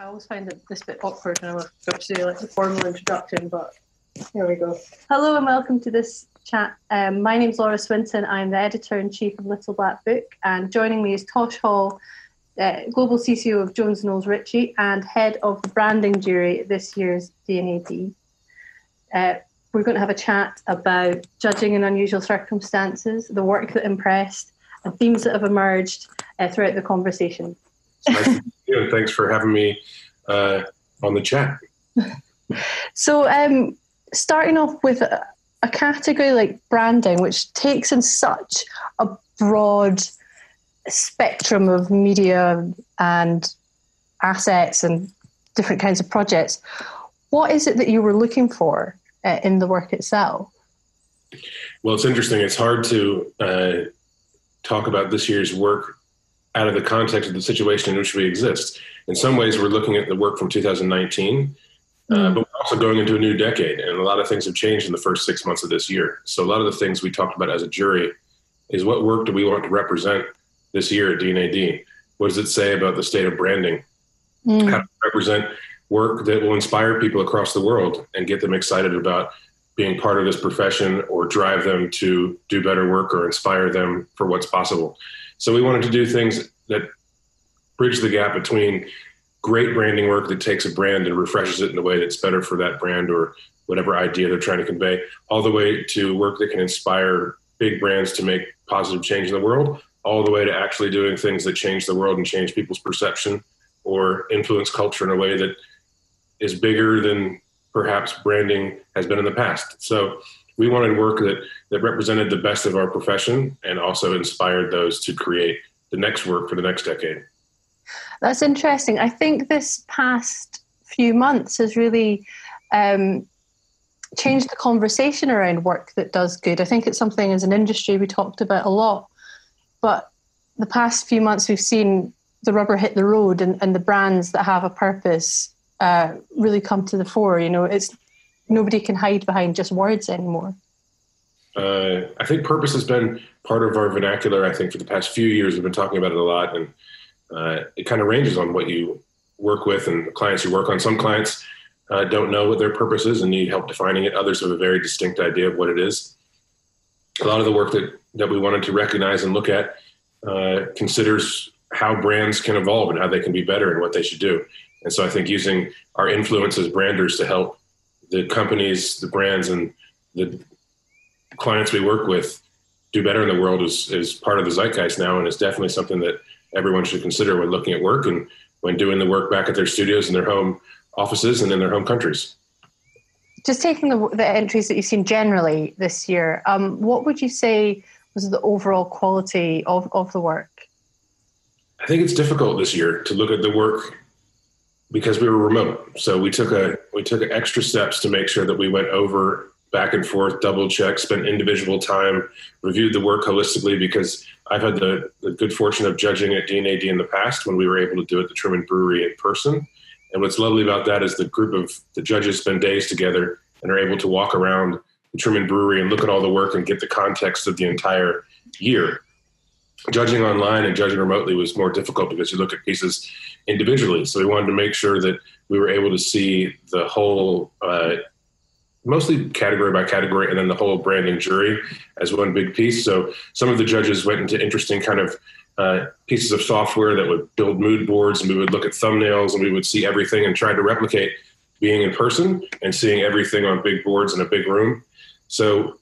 always find this bit awkward when I'm about to do like the formal introduction, but here we go. Hello and welcome to this chat. My name's Laura Swinton. I'm the editor-in-chief of Little Black Book, and joining me is Tosh Hall, Global CCO of Jones Knowles Ritchie and head of the branding jury at this year's D&AD. We're going to have a chat about judging in unusual circumstances, the work that impressed, and themes that have emerged throughout the conversation. Nice to meet you, and thanks for having me on the chat. So starting off with a category like branding, which takes in such a broad spectrum of media and assets and different kinds of projects, what is it that you were looking for in the work itself? Well, it's interesting. It's hard to talk about this year's work out of the context of the situation in which we exist. In some ways, we're looking at the work from 2019, but we're also going into a new decade, and a lot of things have changed in the first 6 months of this year. So a lot of the things we talked about as a jury is what work do we want to represent this year at D&AD? What does it say about the state of branding? How to represent work that will inspire people across the world and get them excited about being part of this profession or drive them to do better work or inspire them for what's possible. So we wanted to do things that bridge the gap between great branding work that takes a brand and refreshes it in a way that's better for that brand or whatever idea they're trying to convey, all the way to work that can inspire big brands to make positive change in the world, all the way to actually doing things that change the world and change people's perception or influence culture in a way that is bigger than perhaps branding has been in the past. So we wanted work that represented the best of our profession and also inspired those to create the next work for the next decade. That's interesting. I think this past few months has really changed the conversation around work that does good. I think it's something as an industry we talked about a lot, but the past few months we've seen the rubber hit the road and the brands that have a purpose really come to the fore. You know, it's nobody can hide behind just words anymore. I think purpose has been part of our vernacular. I think for the past few years, we've been talking about it a lot, and it kind of ranges on what you work with and the clients you work on. Some clients don't know what their purpose is and need help defining it. Others have a very distinct idea of what it is. A lot of the work that we wanted to recognize and look at considers how brands can evolve and how they can be better and what they should do. And so I think using our influence as branders to help the companies, the brands, and the clients we work with do better in the world is part of the zeitgeist now, and it's definitely something that everyone should consider when looking at work and when doing the work back at their studios and their home offices and in their home countries. Just taking the entries that you've seen generally this year, what would you say was the overall quality of the work? I think it's difficult this year to look at the work because we were remote. So we took extra steps to make sure that we went over, back and forth, double check, spent individual time, reviewed the work holistically, because I've had the good fortune of judging at D&AD in the past when we were able to do it at the Truman Brewery in person. And what's lovely about that is the group of the judges spend days together and are able to walk around the Truman Brewery and look at all the work and get the context of the entire year. Judging online and judging remotely was more difficult because you look at pieces individually. So we wanted to make sure that we were able to see the whole, mostly category by category, and then the whole branding jury as one big piece. So some of the judges went into interesting kind of pieces of software that would build mood boards, and we would look at thumbnails and we would see everything and try to replicate being in person and seeing everything on big boards in a big room. So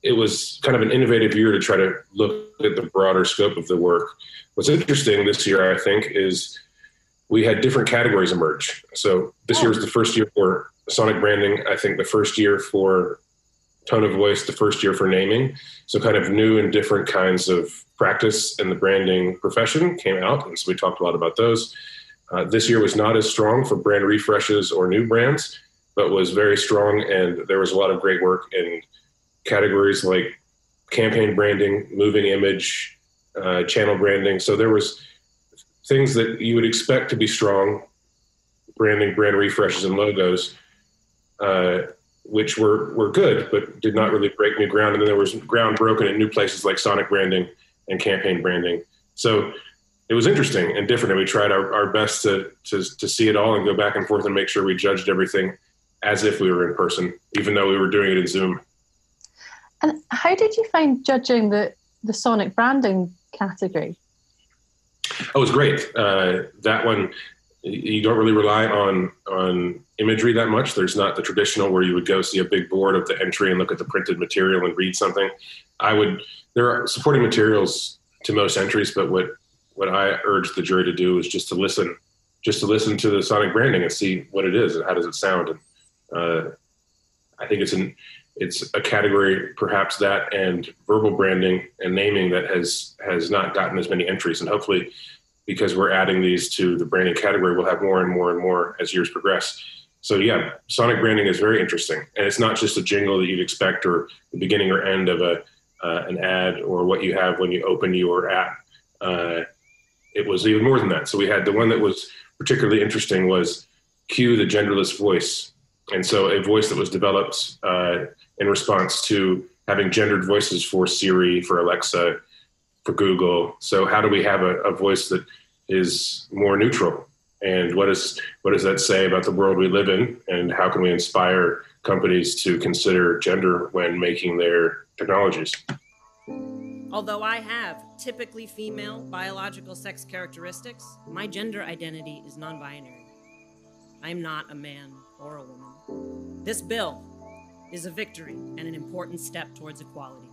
it was kind of an innovative year to try to look at the broader scope of the work. What's interesting this year, I think, is we had different categories emerge. So this year was the first year for sonic branding, I think the first year for tone of voice, the first year for naming. So kind of new and different kinds of practice in the branding profession came out. And so we talked a lot about those. This year was not as strong for brand refreshes or new brands, but was very strong. And there was a lot of great work in categories like campaign branding, moving image, channel branding. So there was things that you would expect to be strong, branding, brand refreshes, and logos, which were good, but did not really break new ground. And then there was ground broken in new places like sonic branding and campaign branding. So it was interesting and different. And we tried our best to see it all and go back and forth and make sure we judged everything as if we were in person, even though we were doing it in Zoom. And how did you find judging the sonic branding category? Oh, it was great. That one, you don't really rely on imagery that much. There's not the traditional where you would go see a big board of the entry and look at the printed material and read something. There are supporting materials to most entries, but what I urged the jury to do is just to listen to the sonic branding and see what it is and how does it sound. And I think it's a category, perhaps that and verbal branding and naming that has not gotten as many entries. And hopefully, because we're adding these to the branding category, we'll have more and more and more as years progress. So yeah, sonic branding is very interesting. And it's not just a jingle that you'd expect or the beginning or end of an ad or what you have when you open your app. It was even more than that. So we had the one that was particularly interesting was Cue the Genderless Voice. And so a voice that was developed in response to having gendered voices for Siri, for Alexa, for Google. So how do we have a voice that is more neutral? And what does that say about the world we live in? And how can we inspire companies to consider gender when making their technologies? Although I have typically female biological sex characteristics, my gender identity is non-binary. I'm not a man or a woman. This bill is a victory and an important step towards equality.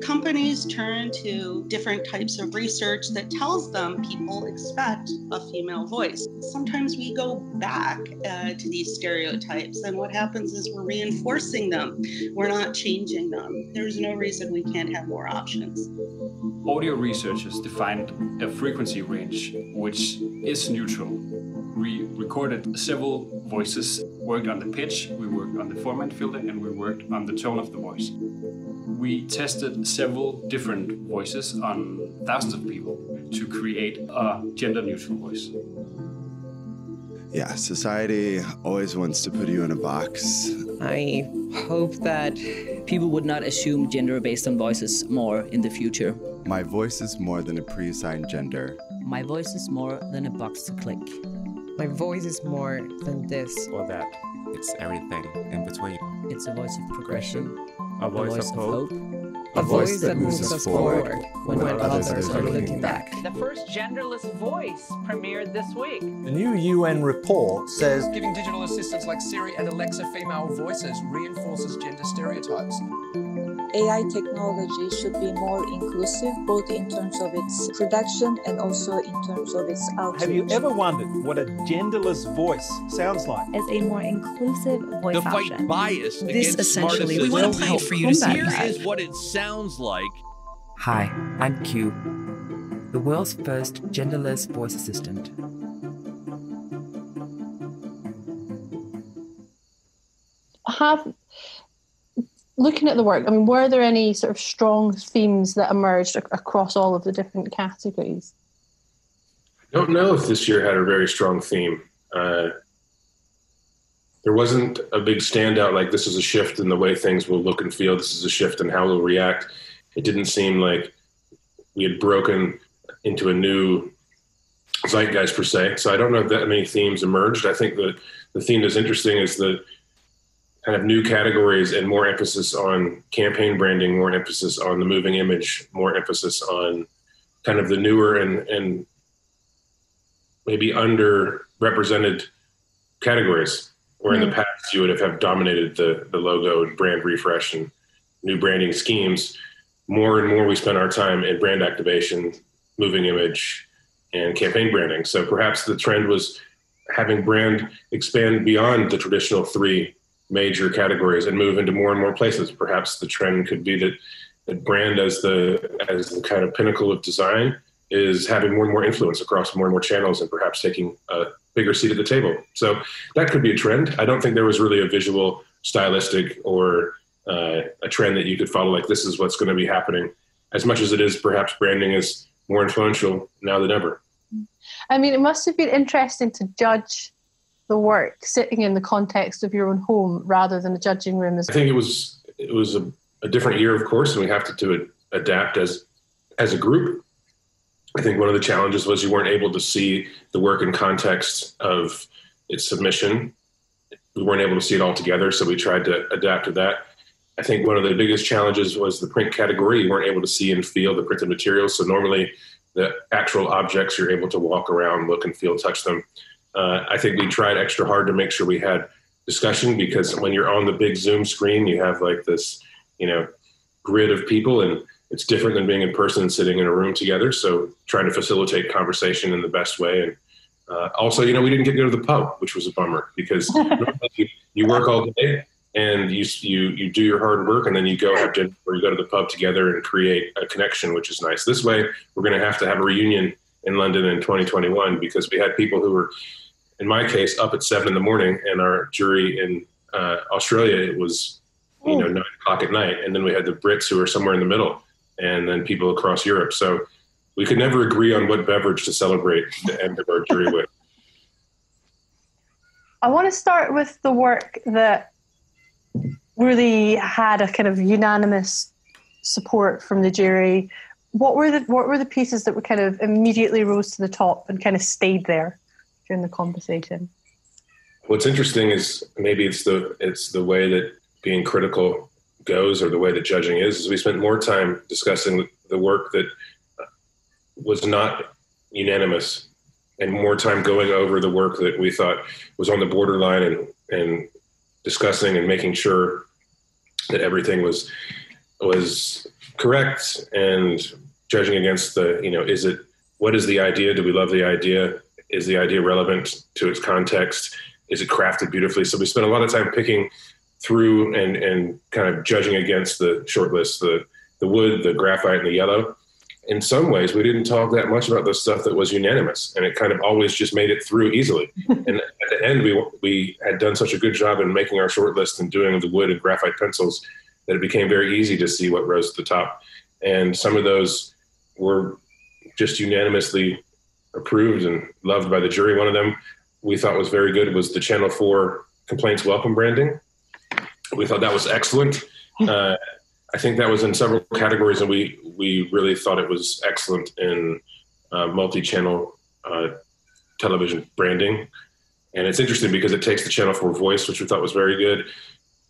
Companies turn to different types of research that tells them people expect a female voice. Sometimes we go back to these stereotypes, and what happens is we're reinforcing them. We're not changing them. There's no reason we can't have more options. Audio researchers defined a frequency range which is neutral. We recorded several voices, worked on the pitch, we worked on the formant filter, and we worked on the tone of the voice. We tested several different voices on thousands of people to create a gender-neutral voice. Yeah, society always wants to put you in a box. I hope that people would not assume gender based on voices more in the future. My voice is more than a pre-assigned gender. My voice is more than a box to click. My voice is more than this or that. It's everything in between. It's a voice of progression. A voice of hope. A voice that moves us forward when others are looking back. The first genderless voice premiered this week. The new UN report says giving digital assistants like Siri and Alexa female voices reinforces gender stereotypes. AI technology should be more inclusive, both in terms of its production and also in terms of its outreach. Have you ever wondered what a genderless voice sounds like? As a more inclusive voice to fight option. Bias this against essentially smart will help for you to see. Here is what it sounds like. Hi, I'm Q, the world's first genderless voice assistant. Looking at the work, I mean, were there any sort of strong themes that emerged across all of the different categories? I don't know if this year had a very strong theme. There wasn't a big standout like this is a shift in the way things will look and feel. This is a shift in how we'll react. It didn't seem like we had broken into a new zeitgeist per se. So I don't know if that many themes emerged. I think the theme that's interesting is the kind of new categories and more emphasis on campaign branding, more emphasis on the moving image, more emphasis on kind of the newer and maybe underrepresented categories, where in the past you would have dominated the logo and brand refresh and new branding schemes. More and more we spend our time in brand activation, moving image, and campaign branding. So perhaps the trend was having brand expand beyond the traditional three major categories and move into more and more places. Perhaps the trend could be that brand as the kind of pinnacle of design is having more and more influence across more and more channels and perhaps taking a bigger seat at the table. So that could be a trend. I don't think there was really a visual, stylistic, or a trend that you could follow, like this is what's going to be happening, as much as it is perhaps branding is more influential now than ever. I mean, it must have been interesting to judge the work sitting in the context of your own home rather than a judging room. I think it was a different year, of course, and we have to adapt as a group. I think one of the challenges was you weren't able to see the work in context of its submission. We weren't able to see it all together, so we tried to adapt to that. I think one of the biggest challenges was the print category. You weren't able to see and feel the printed materials. So normally the actual objects, you're able to walk around, look and feel, touch them. I think we tried extra hard to make sure we had discussion, because when you're on the big Zoom screen, you have like this, grid of people, and it's different than being in person and sitting in a room together. So trying to facilitate conversation in the best way. And also, we didn't get to go to the pub, which was a bummer, because you work all day and you do your hard work, and then you go have dinner or you go to the pub together and create a connection, which is nice. This way, we're going to have a reunion in London in 2021, because we had people who were, in my case, up at 7 a.m, and our jury in Australia, it was 9 o'clock at night, and then we had the Brits who were somewhere in the middle, and then people across Europe. So we could never agree on what beverage to celebrate the end of our jury with. I want to start with the work that really had a kind of unanimous support from the jury. What were the pieces that were kind of immediately rose to the top and kind of stayed there during the conversation? What's interesting is maybe it's the way that being critical goes, or the way that judging is we spent more time discussing the work that was not unanimous, and more time going over the work that we thought was on the borderline, and discussing and making sure that everything was correct, and judging against what is the idea? Do we love the idea? Is the idea relevant to its context? Is it crafted beautifully? So we spent a lot of time picking through and kind of judging against the shortlist, the wood, the graphite, and the yellow. In some ways, we didn't talk that much about the stuff that was unanimous, and it kind of always just made it through easily. And at the end, we had done such a good job in making our shortlist and doing the wood and graphite pencils that it became very easy to see what rose to the top. And some of those were just unanimously approved and loved by the jury. One of them we thought was very good was the Channel 4 complaints welcome branding. We thought that was excellent. I think that was in several categories, and we really thought it was excellent in multi-channel television branding. And it's interesting because it takes the Channel 4 voice, which we thought was very good,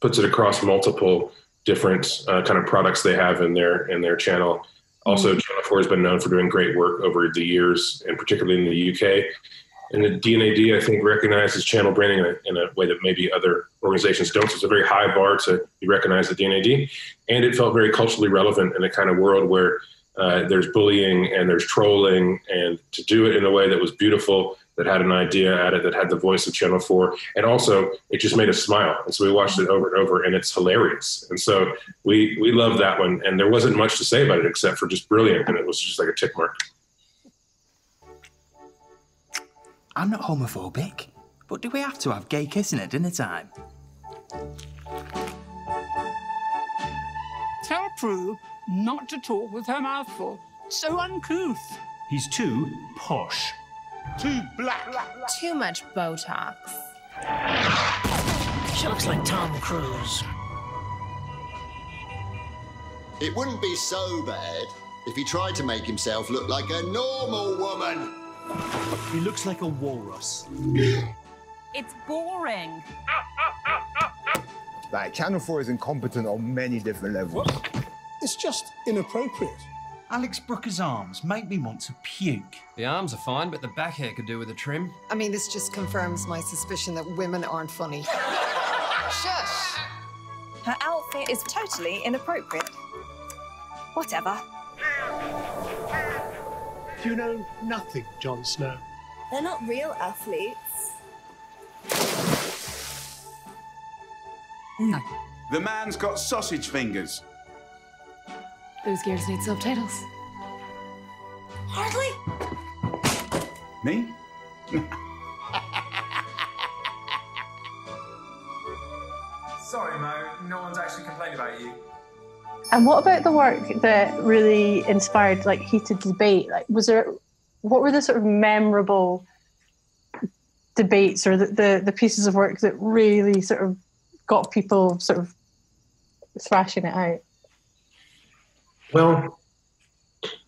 puts it across multiple different kind of products they have in their channel. Also, Channel 4 has been known for doing great work over the years, and particularly in the UK. And the D&AD, I think, recognizes channel branding in a way that maybe other organizations don't. So it's a very high bar to be recognized at D&AD. And it felt very culturally relevant in a kind of world where there's bullying and there's trolling, and to do it in a way that was beautiful, that had an idea at it, that had the voice of Channel 4. And also, it just made us smile. And so we watched it over and over, and it's hilarious. And so we loved that one. And there wasn't much to say about it except for just brilliant. And it was just like a tick mark. I'm not homophobic, but do we have to have gay kissing at dinner time? Tell Prue not to talk with her mouth full. So uncouth. He's too posh. Too black. Too much Botox. She looks like Tom Cruise. It wouldn't be so bad if he tried to make himself look like a normal woman. He looks like a walrus. It's boring. Like, Channel 4 is incompetent on many different levels. It's just inappropriate. Alex Brooker's arms make me want to puke. The arms are fine, but the back hair could do with a trim. I mean, this just confirms my suspicion that women aren't funny. Shush! Her outfit is totally inappropriate. Whatever. You know nothing, Jon Snow. They're not real athletes. No. The man's got sausage fingers. Those gears need subtitles. Hardly. Me? Sorry, Mo. No one's actually complained about you. And what about the work that really inspired like heated debate? Like, what were the sort of memorable debates, or the pieces of work that really sort of got people sort of thrashing it out? Well,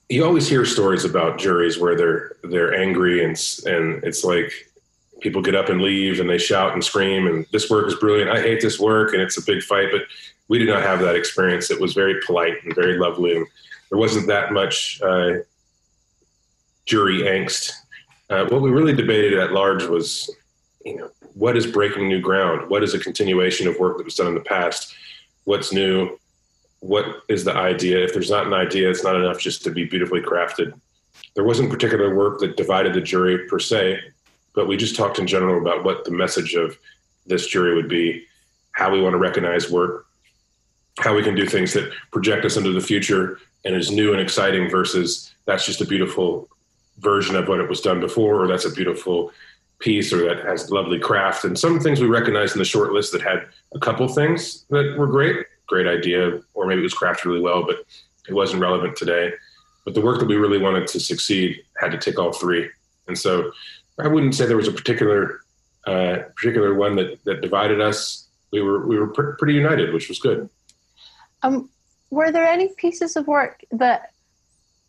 you always hear stories about juries where they're angry and it's like people get up and leave and they shout and scream and this work is brilliant. I hate this work, and it's a big fight. But we did not have that experience. It was very polite and very lovely, and there wasn't that much jury angst. What we really debated at large was, what is breaking new ground? What is a continuation of work that was done in the past? What's new? What is the idea? If there's not an idea, it's not enough just to be beautifully crafted. There wasn't particular work that divided the jury per se, but we just talked in general about what the message of this jury would be, how we want to recognize work, how we can do things that project us into the future and is new and exciting versus that's just a beautiful version of what it was done before, or that's a beautiful piece, or that has lovely craft. And some things we recognized in the short list that had a couple things that were great idea, or maybe it was crafted really well, but it wasn't relevant today. But the work that we really wanted to succeed had to tick all three. And so I wouldn't say there was a particular one that divided us. We were pretty united, which was good. Were there any pieces of work that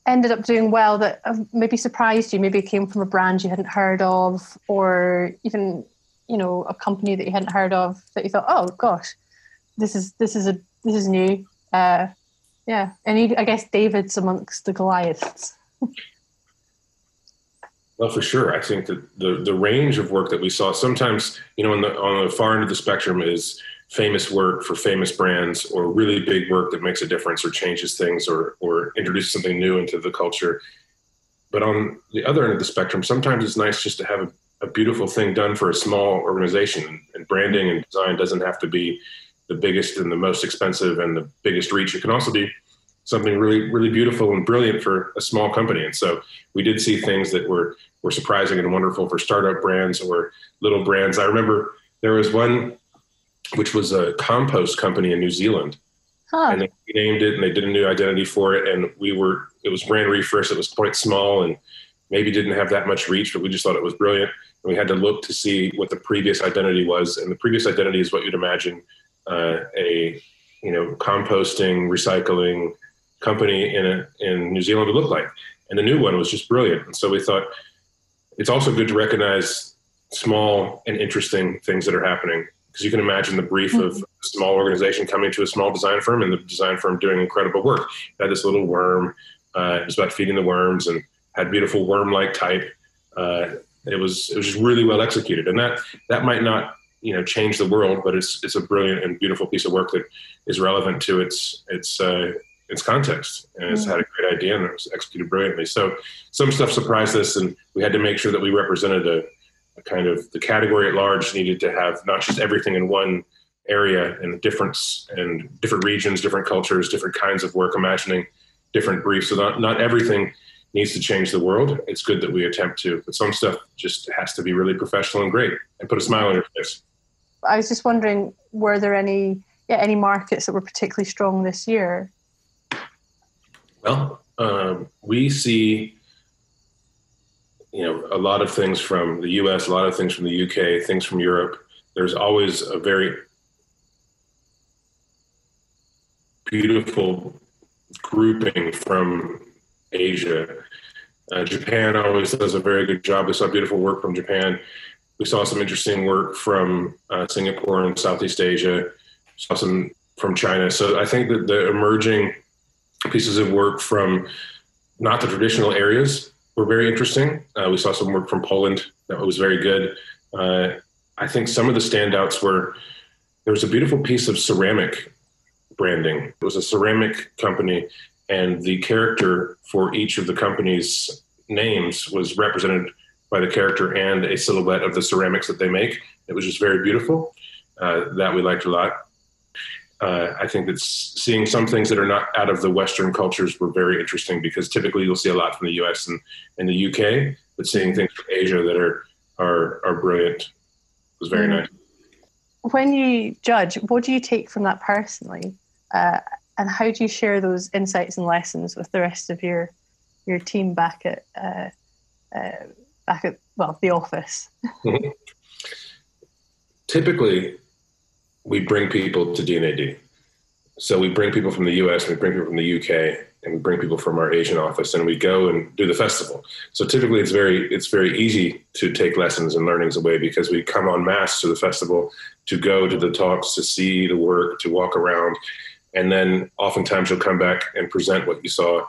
ended up doing well that maybe surprised you? Maybe it came from a brand you hadn't heard of, or even a company that you hadn't heard of that you thought, oh gosh, this is new. Yeah, and I guess David's amongst the Goliaths. Well, for sure. I think that the range of work that we saw, sometimes, on the far end of the spectrum is famous work for famous brands, or really big work that makes a difference or changes things or introduces something new into the culture. But on the other end of the spectrum, sometimes it's nice just to have a beautiful thing done for a small organization. And branding and design doesn't have to be the biggest and the most expensive and the biggest reach. It can also be something really, really beautiful and brilliant for a small company. And so we did see things that were surprising and wonderful for startup brands or little brands. I remember there was one which was a compost company in New Zealand. And they named it and they did a new identity for it. And it was brand refresh. It was quite small and maybe didn't have that much reach, but we just thought it was brilliant. And we had to look to see what the previous identity was. And the previous identity is what you'd imagine a composting, recycling company in New Zealand would look like. And the new one was just brilliant. And so we thought it's also good to recognize small and interesting things that are happening, because you can imagine the brief of a small organization coming to a small design firm and the design firm doing incredible work. It had this little worm. It was about feeding the worms and had beautiful worm-like type. It was just really well executed. And that might not change the world, but it's a brilliant and beautiful piece of work that is relevant to its context, and it's had a great idea and it was executed brilliantly. So some stuff surprised us, and we had to make sure that we represented a kind of the category at large needed to have not just everything in one area and different regions, different cultures, different kinds of work, imagining different briefs. So not everything needs to change the world. It's good that we attempt to, but some stuff just has to be really professional and great and put a smile on your face. I was just wondering, were there any markets that were particularly strong this year? Well, we see, a lot of things from the US, a lot of things from the UK, things from Europe. There's always a very beautiful grouping from Asia. Japan always does a very good job. We saw beautiful work from Japan. We saw some interesting work from Singapore and Southeast Asia. Saw some from China. So I think that the emerging pieces of work from not the traditional areas were very interesting. We saw some work from Poland that was very good. I think some of the standouts were, there was a beautiful piece of ceramic branding. It was a ceramic company, and the character for each of the company's names was represented by the character and a silhouette of the ceramics that they make. It was just very beautiful. That we liked a lot. I think that seeing some things that are not out of the Western cultures were very interesting, because typically you'll see a lot from the US and the UK, but seeing things from Asia that are brilliant was very nice. When you judge, what do you take from that personally? And how do you share those insights and lessons with the rest of your team back at the office? Typically, we bring people to D&AD. So we bring people from the US, we bring people from the UK, and we bring people from our Asian office, and we go and do the festival. So typically it's very easy to take lessons and learnings away because we come en masse to the festival to go to the talks, to see the work, to walk around. And then oftentimes you'll come back and present what you saw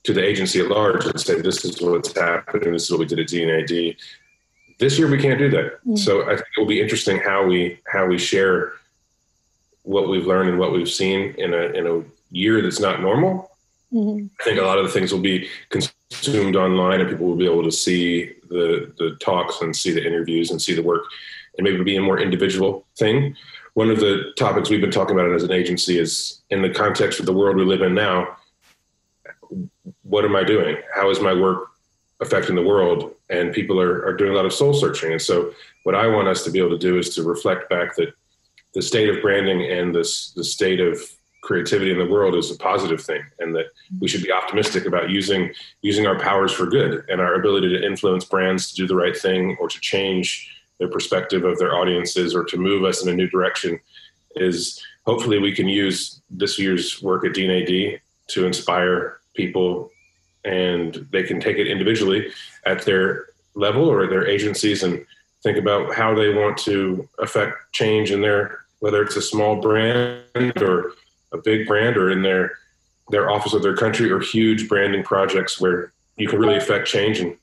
to the agency at large and say, this is what's happening. This is what we did at D&AD. This year we can't do that. So I think it will be interesting how we share what we've learned and what we've seen in a year that's not normal. I think a lot of the things will be consumed online, and people will be able to see the talks and see the interviews and see the work, and maybe be a more individual thing. One of the topics we've been talking about as an agency is, in the context of the world we live in now, what am I doing? How is my work affecting the world? And people are doing a lot of soul searching. And so what I want us to be able to do is to reflect back that the state of branding and the state of creativity in the world is a positive thing, and that we should be optimistic about using our powers for good, and our ability to influence brands to do the right thing or to change their perspective of their audiences or to move us in a new direction. Is hopefully we can use this year's work at D&AD to inspire people, and they can take it individually at their level or their agencies and think about how they want to affect change in whether it's a small brand or a big brand, or in their office or their country, or huge branding projects where you can really affect change and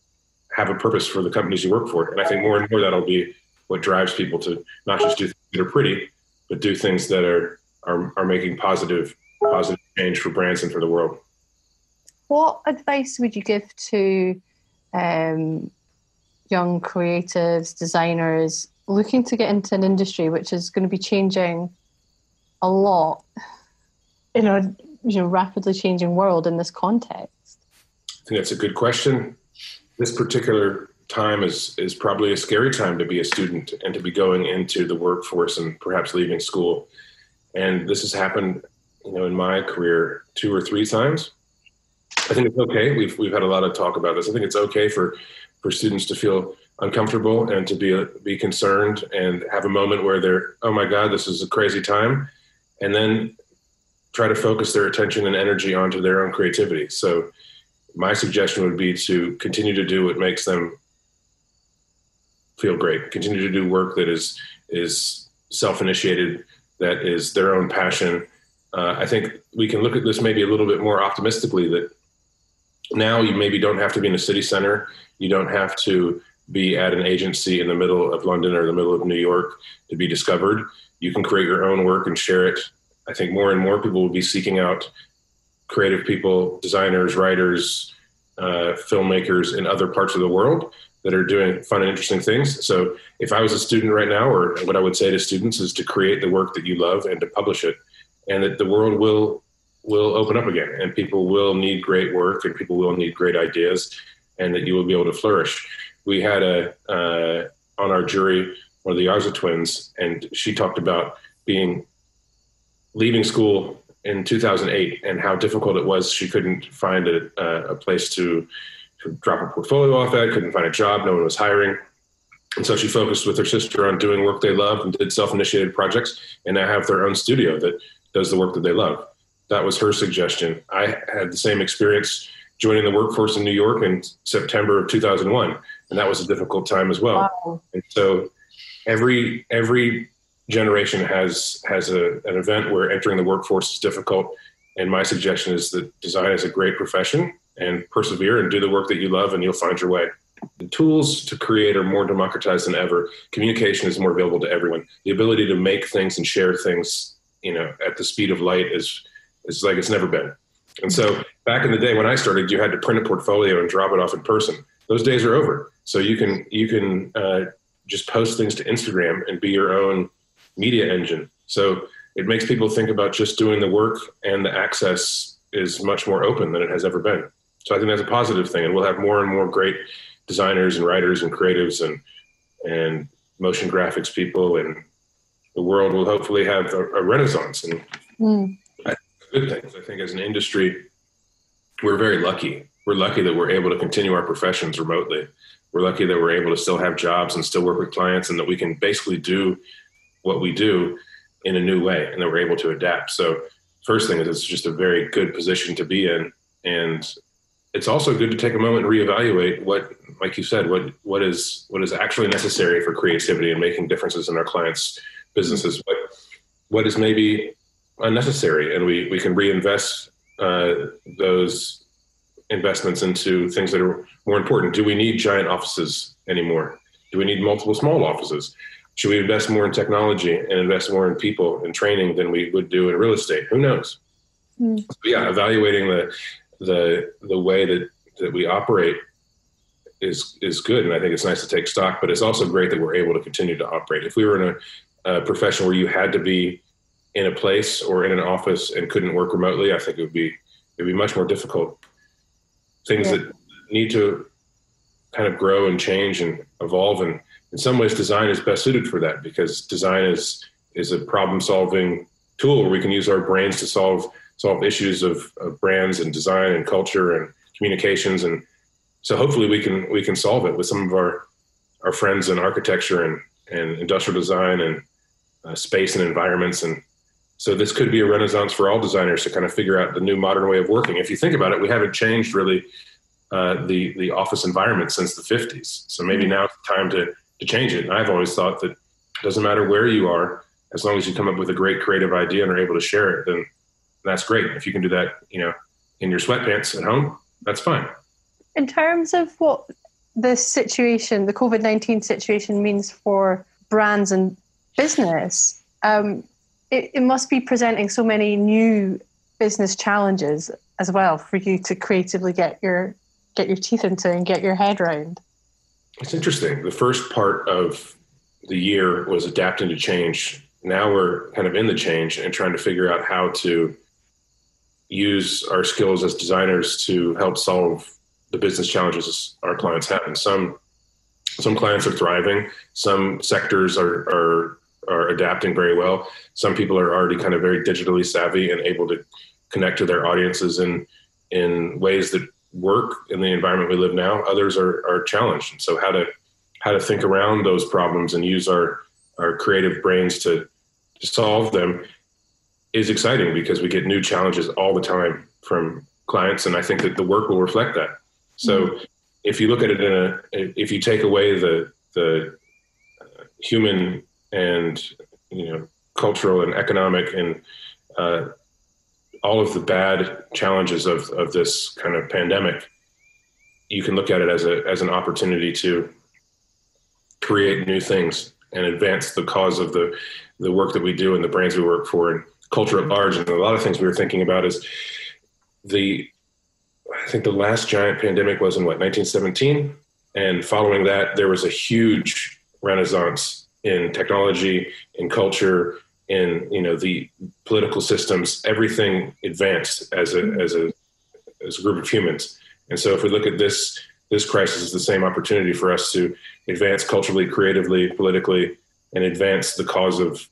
have a purpose for the companies you work for. And I think more and more that'll be what drives people to not just do things that are pretty, but do things that are making positive change for brands and for the world. What advice would you give to young creatives, designers looking to get into an industry which is going to be changing a lot in a rapidly changing world in this context? I think that's a good question. This particular time is probably a scary time to be a student and to be going into the workforce and perhaps leaving school. And this has happened, in my career 2 or 3 times. I think it's okay. We've had a lot of talk about this. I think it's okay for students to feel uncomfortable and to be concerned and have a moment where they're, oh my God, this is a crazy time, and then try to focus their attention and energy onto their own creativity. So my suggestion would be to continue to do what makes them feel great, continue to do work that is self-initiated, that is their own passion. I think we can look at this maybe a little bit more optimistically, that now you maybe don't have to be in a city center. You don't have to be at an agency in the middle of London or the middle of New York to be discovered. You can create your own work and share it. I think more and more people will be seeking out creative people, designers, writers, filmmakers in other parts of the world that are doing fun and interesting things. So if I was a student right now, or what I would say to students is to create the work that you love and to publish it, and that the world will open up again, and people will need great work, and people will need great ideas, and that you will be able to flourish. We had on our jury, one of the Yarza twins, and she talked about leaving school in 2008 and how difficult it was. She couldn't find a place to drop her portfolio off at, couldn't find a job, no one was hiring. And so she focused with her sister on doing work they loved and did self-initiated projects, and now have their own studio that does the work that they love. That was her suggestion. I had the same experience joining the workforce in New York in September of 2001, and that was a difficult time as well. Wow. And so every generation has an event where entering the workforce is difficult, and my suggestion is that design is a great profession, and persevere and do the work that you love, and you'll find your way. The tools to create are more democratized than ever. Communication is more available to everyone. The ability to make things and share things, at the speed of light is like it's never been. And so back in the day when I started, you had to print a portfolio and drop it off in person. Those days are over. So you can just post things to Instagram and be your own media engine. So it makes people think about just doing the work, and the access is much more open than it has ever been. So I think that's a positive thing, and we'll have more and more great designers and writers and creatives and motion graphics people, and the world will hopefully have a renaissance. And I think good things. I think as an industry, we're very lucky. We're lucky that we're able to continue our professions remotely. We're lucky that we're able to still have jobs and still work with clients, and that we can basically do what we do in a new way, and that we're able to adapt. So first thing is it's just a very good position to be in. And it's also good to take a moment and reevaluate what, like you said, what is actually necessary for creativity and making differences in our clients' businesses. What is maybe unnecessary, and we can reinvest those investments into things that are more important. Do we need giant offices anymore? Do we need multiple small offices? Should we invest more in technology and invest more in people and training than we would do in real estate? Who knows? So yeah, evaluating the way that we operate is good, and I think it's nice to take stock. But it's also great that we're able to continue to operate. If we were in a profession where you had to be in a place or in an office and couldn't work remotely, I think it'd be much more difficult. Things that need to kind of grow and change and evolve, and in some ways design is best suited for that, because design is a problem-solving tool where we can use our brains to solve issues of brands and design and culture and communications. And so hopefully we can solve it with some of our friends in architecture and industrial design and space and environments. And so this could be a renaissance for all designers to kind of figure out the new modern way of working. If you think about it, we haven't changed really the office environment since the 50s. So maybe now it's time to change it. And I've always thought that it doesn't matter where you are, as long as you come up with a great creative idea and are able to share it, then that's great. If you can do that, in your sweatpants at home, that's fine. In terms of what this situation, the COVID-19 situation, means for brands and business, it must be presenting so many new business challenges as well for you to creatively get your teeth into and get your head around. It's interesting. The first part of the year was adapting to change. Now we're kind of in the change and trying to figure out how to use our skills as designers to help solve the business challenges our clients have. And some clients are thriving. Some sectors are adapting very well. Some people are already kind of very digitally savvy and able to connect to their audiences in ways that work in the environment we live now. Others are challenged. And so how to think around those problems and use our creative brains to solve them is exciting, because we get new challenges all the time from clients. And I think that the work will reflect that. So if you look at it if you take away the human and cultural and economic and all of the bad challenges of this kind of pandemic, you can look at it as an opportunity to create new things and advance the cause of the work that we do and the brands we work for and culture at large. And a lot of things we were thinking about is I think the last giant pandemic was in 1917. And following that, there was a huge renaissance in technology, in culture, in the political systems. Everything advanced as a group of humans. And so if we look at this crisis as the same opportunity for us to advance culturally, creatively, politically, and advance the cause of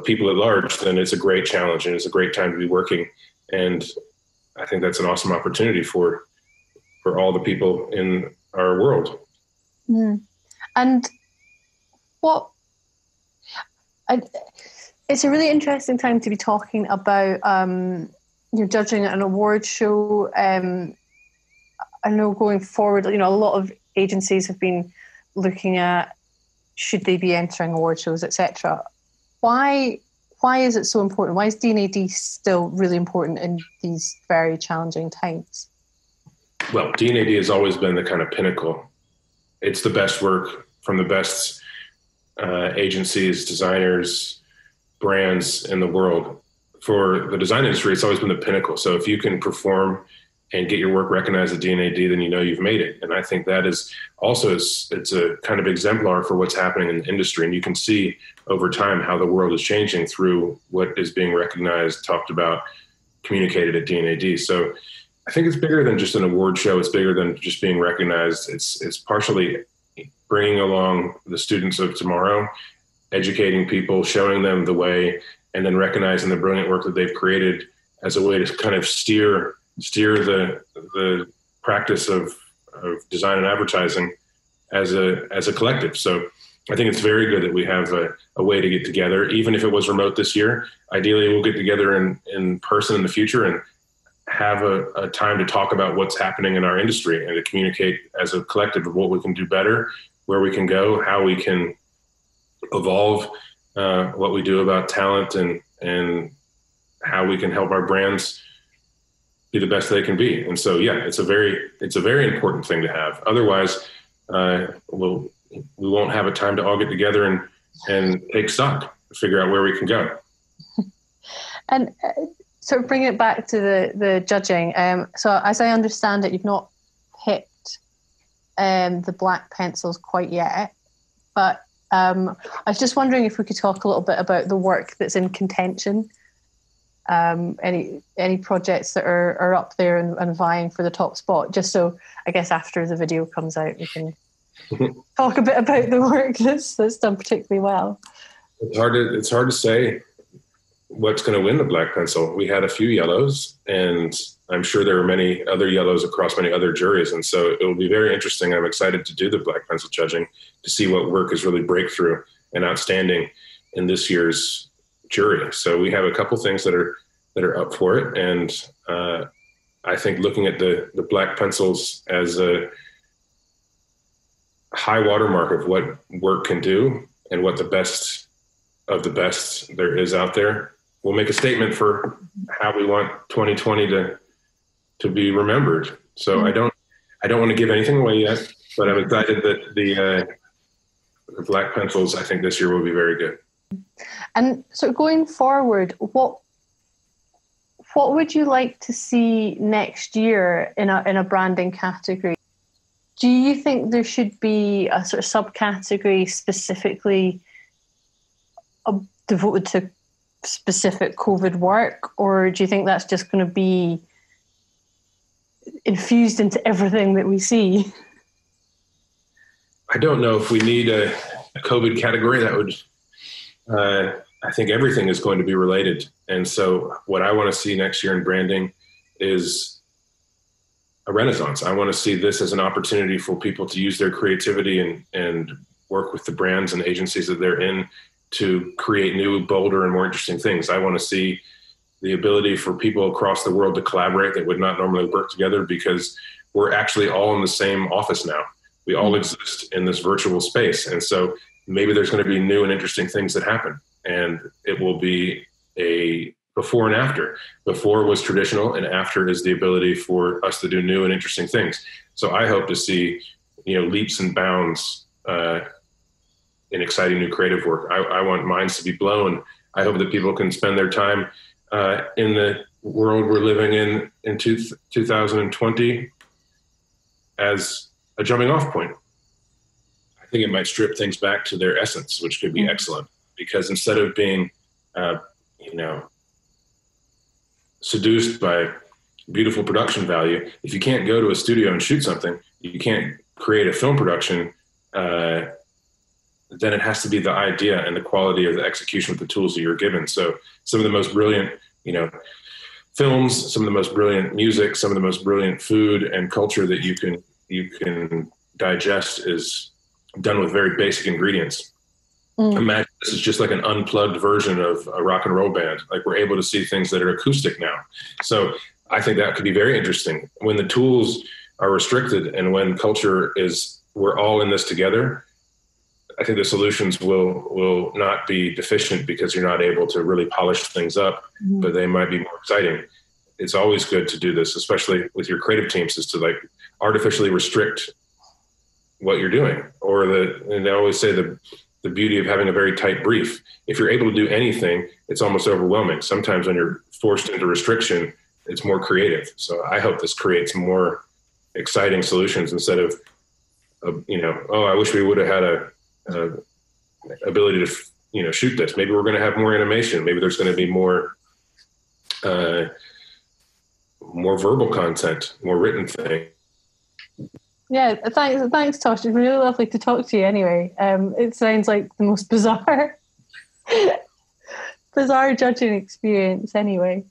people at large, then it's a great challenge and it's a great time to be working. And I think that's an awesome opportunity for all the people in our world. And it's a really interesting time to be talking about judging at an award show. I know going forward, a lot of agencies have been looking at should they be entering award shows, etc. Why is it so important? Why is D&AD still really important in these very challenging times? Well, D&AD has always been the kind of pinnacle. It's the best work from the best agencies, designers, brands in the world. For the design industry, it's always been the pinnacle. So if you can perform and get your work recognized at D&AD, then you've made it. And I think that is also, it's a kind of exemplar for what's happening in the industry. And you can see over time how the world is changing through what is being recognized, talked about, communicated at D&AD. So I think it's bigger than just an award show. It's bigger than just being recognized. It's partially bringing along the students of tomorrow, educating people, showing them the way, and then recognizing the brilliant work that they've created as a way to kind of steer the practice of design and advertising as a collective. So I think it's very good that we have a way to get together, even if it was remote this year. Ideally, we'll get together in person in the future and have a time to talk about what's happening in our industry and to communicate as a collective of what we can do better, where we can go, how we can evolve what we do about talent, and how we can help our brands be the best they can be. And so, yeah, it's a very important thing to have. Otherwise, we won't have a time to all get together and take stock, figure out where we can go. And sort of bring it back to the judging. So as I understand it, you've not picked the black pencils quite yet, but I was just wondering if we could talk a little bit about the work that's in contention. Any projects that are up there and vying for the top spot, just so I guess after the video comes out we can talk a bit about the work that's done particularly well. It's hard to say what's going to win the black pencil. We had a few yellows, and I'm sure there are many other yellows across many other juries, and so it will be very interesting. I'm excited to do the black pencil judging to see what work is really breakthrough and outstanding in this year's jury. So we have a couple things that are up for it, and I think looking at the black pencils as a high watermark of what work can do and what the best of the best there is out there will make a statement for how we want 2020 to be remembered. So I don't want to give anything away yet, but I'm excited that the black pencils, I think this year will be very good. And so going forward, what would you like to see next year in a branding category? Do you think there should be a sort of subcategory specifically devoted to specific COVID work, or do you think that's just going to be infused into everything that we see? I don't know if we need a COVID category. That would, I think everything is going to be related. And so what I want to see next year in branding is a renaissance. I want to see this as an opportunity for people to use their creativity and work with the brands and agencies that they're in to create new, bolder, and more interesting things. I want to see the ability for people across the world to collaborate that would not normally work together, because we're actually all in the same office now. We all exist in this virtual space. And so maybe there's going to be new and interesting things that happen, and it will be a before and after. Before was traditional, and after is the ability for us to do new and interesting things. So I hope to see, leaps and bounds in exciting new creative work. I want minds to be blown. I hope that people can spend their time in the world we're living in 2020 as a jumping off point. I think it might strip things back to their essence, which could be excellent, because instead of being, seduced by beautiful production value, if you can't go to a studio and shoot something, you can't create a film production, then it has to be the idea and the quality of the execution with the tools that you're given. So some of the most brilliant, films, some of the most brilliant music, some of the most brilliant food and culture that you can digest is done with very basic ingredients. Imagine this is just like an unplugged version of a rock and roll band. Like, we're able to see things that are acoustic now. So I think that could be very interesting. When the tools are restricted and when culture is, we're all in this together, I think the solutions will not be deficient because you're not able to really polish things up, but they might be more exciting. It's always good to do this, especially with your creative teams, is to like artificially restrict what you're doing. And they always say the beauty of having a very tight brief. If you're able to do anything, it's almost overwhelming. Sometimes when you're forced into restriction, it's more creative. So I hope this creates more exciting solutions instead of, I wish we would have had a ability to, shoot this. Maybe we're going to have more animation. Maybe there's going to be more verbal content, more written thing. Yeah, thanks, Tosh. It's really lovely to talk to you anyway. It sounds like the most bizarre judging experience anyway.